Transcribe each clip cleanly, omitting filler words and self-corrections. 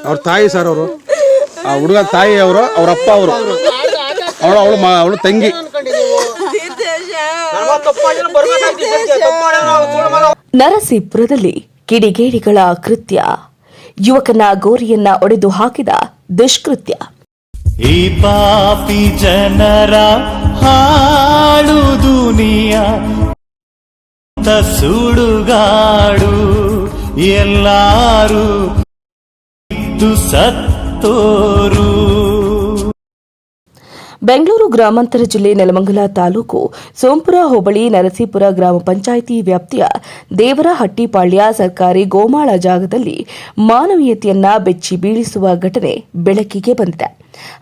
ಅವ್ರ ತಾಯಿ ಸರ್ ಅವರು, ಆ ಹುಡುಗ ತಾಯಿ ಅವರು, ಅವ್ರ ಅಪ್ಪ ಅವರು, ಅವಳು ತಂಗಿ. ನರಸೀಪುರದಲ್ಲಿ ಕಿಡಿಗೇಡಿಗಳ ಕೃತ್ಯ, ಯುವಕನ ಗೋರಿಯನ್ನ ಒಡೆದು ಹಾಕಿದ ದುಷ್ಕೃತ್ಯ. ಈ ಪಾಪಿ ಜನರ ಹಾಳು ದುನಿಯಾ ಸುಡುಗಾಡು ಎಲ್ಲಾರು ಸತ್ತೋರು. ಬೆಂಗಳೂರು ಗ್ರಾಮಾಂತರ ಜಿಲ್ಲೆ ನೆಲಮಂಗಲ ತಾಲೂಕು ಸೋಂಪುರ ಹೋಬಳಿ ನರಸೀಪುರ ಗ್ರಾಮ ಪಂಚಾಯಿತಿ ವ್ಯಾಪ್ತಿಯ ದೇವರಹಟ್ಟಿಪಾಳ್ಯ ಸರ್ಕಾರಿ ಗೋಮಾಳ ಜಾಗದಲ್ಲಿ ಮಾನವೀಯತೆಯನ್ನ ಬೆಚ್ಚಿ ಬೀಳಿಸುವ ಘಟನೆ ಬೆಳಕಿಗೆ ಬಂದಿದೆ.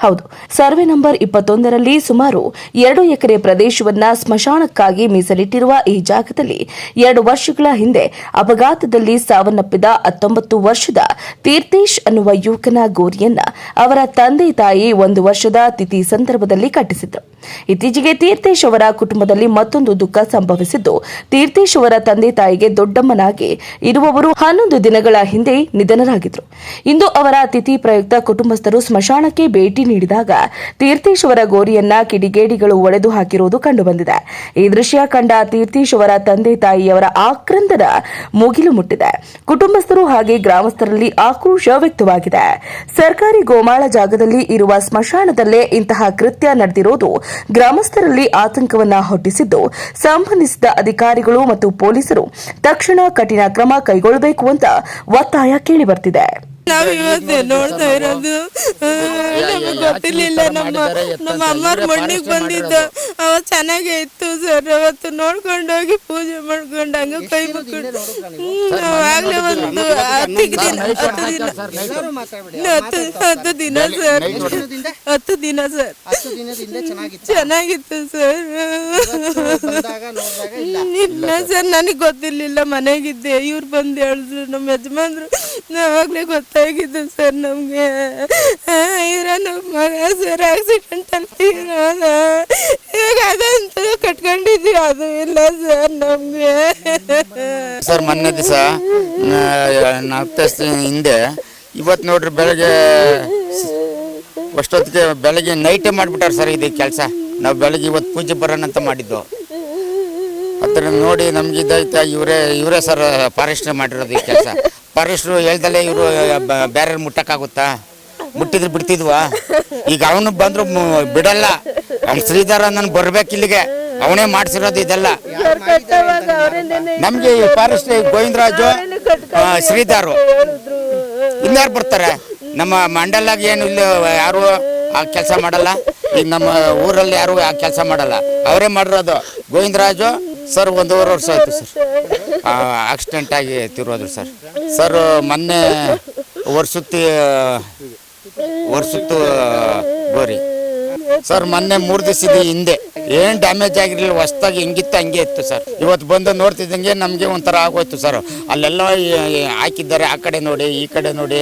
ಹೌದು, ಸರ್ವೆ ನಂಬರ್ 21ರಲ್ಲಿ ಸುಮಾರು 2 ಎಕರೆ ಪ್ರದೇಶವನ್ನ ಸ್ಮಶಾನಕ್ಕಾಗಿ ಮೀಸಲಿಟ್ಟಿರುವ ಈ ಜಾಗದಲ್ಲಿ 2 ವರ್ಷಗಳ ಹಿಂದೆ ಅಪಘಾತದಲ್ಲಿ ಸಾವನ್ನಪ್ಪಿದ 19 ವರ್ಷದ ತೀರ್ಥೇಶ್ ಅನ್ನುವ ಯುವಕನ ಗೋರಿಯನ್ನ ಅವರ ತಂದೆ ತಾಯಿ 1 ವರ್ಷದ ತಿಥಿ ಸಂದರ್ಭದಲ್ಲಿ ಕಟ್ಟಿಸಿದ್ರು. ಇತ್ತೀಚೆಗೆ ತೀರ್ಥೇಶ್ ಅವರ ಕುಟುಂಬದಲ್ಲಿ ಮತ್ತೊಂದು ದುಃಖ ಸಂಭವಿಸಿದ್ದು, ತೀರ್ಥೇಶ್ ಅವರ ತಂದೆ ತಾಯಿಗೆ ದೊಡ್ಡಮ್ಮನಾಗಿ ಇರುವವರು 11 ದಿನಗಳ ಹಿಂದೆ ನಿಧನರಾಗಿದ್ರು. ಇಂದು ಅವರ ತಿಥಿ ಪ್ರಯುಕ್ತ ಕುಟುಂಬಸ್ಥರು ಸ್ಮಶಾನಕ್ಕೆ ಭೇಟಿ ನೀಡಿದಾಗ ತೀರ್ಥೇಶ್ ಅವರ ಗೋರಿಯನ್ನ ಕಿಡಿಗೇಡಿಗಳು ಒಡೆದು ಹಾಕಿರುವುದು ಕಂಡುಬಂದಿದೆ. ಈ ದೃಶ್ಯ ಕಂಡ ತೀರ್ಥೇಶ್ ಅವರ ತಂದೆ ತಾಯಿಯವರ ಆಕ್ರಂದನ ಮುಗಿಲು ಮುಟ್ಟಿದೆ. ಕುಟುಂಬಸ್ಥರು ಹಾಗೆ ಗ್ರಾಮಸ್ಥರಲ್ಲಿ ಆಕ್ರೋಶ ವ್ಯಕ್ತವಾಗಿದೆ. ಸರ್ಕಾರಿ ಗೋಮಾಳ ಜಾಗದಲ್ಲಿ ಇರುವ ಸ್ಮಶಾನದಲ್ಲೇ ಇಂತಹ ಕೃತ್ಯ ನಡೆದಿರೋದು ಗ್ರಾಮಸ್ಥರಲ್ಲಿ ಆತಂಕವನ್ನ ಹುಟ್ಟಿಸಿದ್ದು, ಸಂಬಂಧಿಸಿದ ಅಧಿಕಾರಿಗಳು ಮತ್ತು ಪೊಲೀಸರು ತಕ್ಷಣ ಕಠಿಣ ಕ್ರಮ ಕೈಗೊಳ್ಳಬೇಕು ಅಂತ ಒತ್ತಾಯ ಕೇಳಿಬರ್ತಿದೆ. ನಾವು ಇವತ್ತು ನೋಡ್ತಾ ಇರೋದು ನಮಗೆ ಗೊತ್ತಿರ್ಲಿಲ್ಲ. ನಮ್ಮ ಅಮ್ಮರ ಮಣ್ಣಿಗೆ ಬಂದಿದ್ದ ಅವ ಚೆನ್ನಾಗೇ ಇತ್ತು ಸರ್. ಅವತ್ತು ನೋಡ್ಕೊಂಡೋಗಿ ಪೂಜೆ ಮಾಡ್ಕೊಂಡು ಹಂಗ ಕೈ ಮುಕ್ಕೊಂಡು ಆಗ್ಲೇ ಒಂದು 10 ದಿನ ಸರ್, 10 ದಿನ ಸರ್ ಚೆನ್ನಾಗಿತ್ತು ಸರ್. ಇಲ್ಲ ಸರ್, ನನಗೆ ಗೊತ್ತಿರ್ಲಿಲ್ಲ, ಮನೆಗಿದ್ದೆ. ಇವ್ರು ಬಂದು ಹೇಳಿದ್ರು, ನಮ್ಮ ಯಜಮಾನ್ರು. ನಾವಾಗ್ಲೇ ಗೊತ್ತಾಗಿದ್ದು ಸರ್ ನಮ್ಗೆ ಇರೋ ನಮ್ಮ ಮಗ ಸರ್ ಆಕ್ಸಿಡೆಂಟ್ ಅಲ್ಲಿ ಇರೋದ. ಇವಾಗ ಅದಂತೂ ಕಟ್ಕೊಂಡಿದ್ವಿ, ಅದು ಇಲ್ಲ ಸರ್ ನಮ್ಗೆ. ಸರ್ ಮೊನ್ನೆ ದಿವಸ 4 ಹಿಂದೆ ಇವತ್ತು ನೋಡ್ರಿ ಬೆಳಗ್ಗೆ ಅಷ್ಟೊತ್ತಿಗೆ ಬೆಳಗ್ಗೆ ನೈಟೇ ಮಾಡಿಬಿಟ್ಟಾರೆ ಸರ್ ಇದು ಕೆಲಸ. ನಾವು ಬೆಳಗ್ಗೆ ಇವತ್ತು ಪೂಜೆ ಬರೋಣ ಅಂತ ಮಾಡಿದ್ದು. ಹತ್ರ ನೋಡಿ ನಮ್ಗೆ ಇದಾಯ್ತಾ, ಇವರೇ ಸರ್ ಫಾರೆಸ್ಟ್ ಮಾಡಿರೋದು ಈ ಕೆಲಸ. ಫಾರೆಸ್ಟ್ರು ಹೇಳ್ದಲ್ಲೇ ಇವರು ಬೇರೆ ಮುಟ್ಟಕ್ಕಾಗುತ್ತಾ? ಮುಟ್ಟಿದ್ರೆ ಬಿಡ್ತಿದ್ವಾ? ಈಗ ಅವನು ಬಂದ್ರು ಬಿಡಲ್ಲ. ಅವ್ನು ಶ್ರೀಧರ ನಾನು ಬರ್ಬೇಕು ಇಲ್ಲಿಗೆ, ಅವನೇ ಮಾಡಿಸಿರೋದು ಇದೆಲ್ಲ. ನಮ್ಗೆ ಫಾರೆಸ್ಟ್ ಗೋವಿಂದರಾಜು, ಶ್ರೀಧರು ಇನ್ಯಾರು ಬರ್ತಾರೆ? ನಮ್ಮ ಮಂಡಲಾಗ ಏನು ಇಲ್ಲಿ ಯಾರು ಆ ಕೆಲಸ ಮಾಡಲ್ಲ. ಈಗ ನಮ್ಮ ಊರಲ್ಲಿ ಯಾರು ಆ ಕೆಲಸ ಮಾಡಲ್ಲ, ಅವರೇ ಮಾಡಿರೋದು. ಗೋವಿಂದರಾಜು ಸರ್ 1.5 ವರ್ಷ ಆಯ್ತು ಸರ್ ಆಕ್ಸಿಡೆಂಟ್ ಆಗಿ ತಿರೋದ್ರು ಸರ್. ಸರ್ ಮೊನ್ನೆ ವರ್ಷತ್ತು ಗೋರಿ ಸರ್. ಮೊನ್ನೆ 3 ದಿವಸದ ಹಿಂದೆ ಏನು ಡ್ಯಾಮೇಜ್ ಆಗಿರಲಿಲ್ಲ, ಹೊಸ್ದಾಗಿ ಹೆಂಗಿತ್ತು ಹಂಗೆ ಇತ್ತು ಸರ್. ಇವತ್ತು ಬಂದು ನೋಡ್ತಿದ್ದಂಗೆ ನಮಗೆ ಒಂಥರ ಆಗೋಯ್ತು ಸರ್. ಅಲ್ಲೆಲ್ಲ ಹಾಕಿದ್ದಾರೆ, ಆ ಕಡೆ ನೋಡಿ ಈ ಕಡೆ ನೋಡಿ.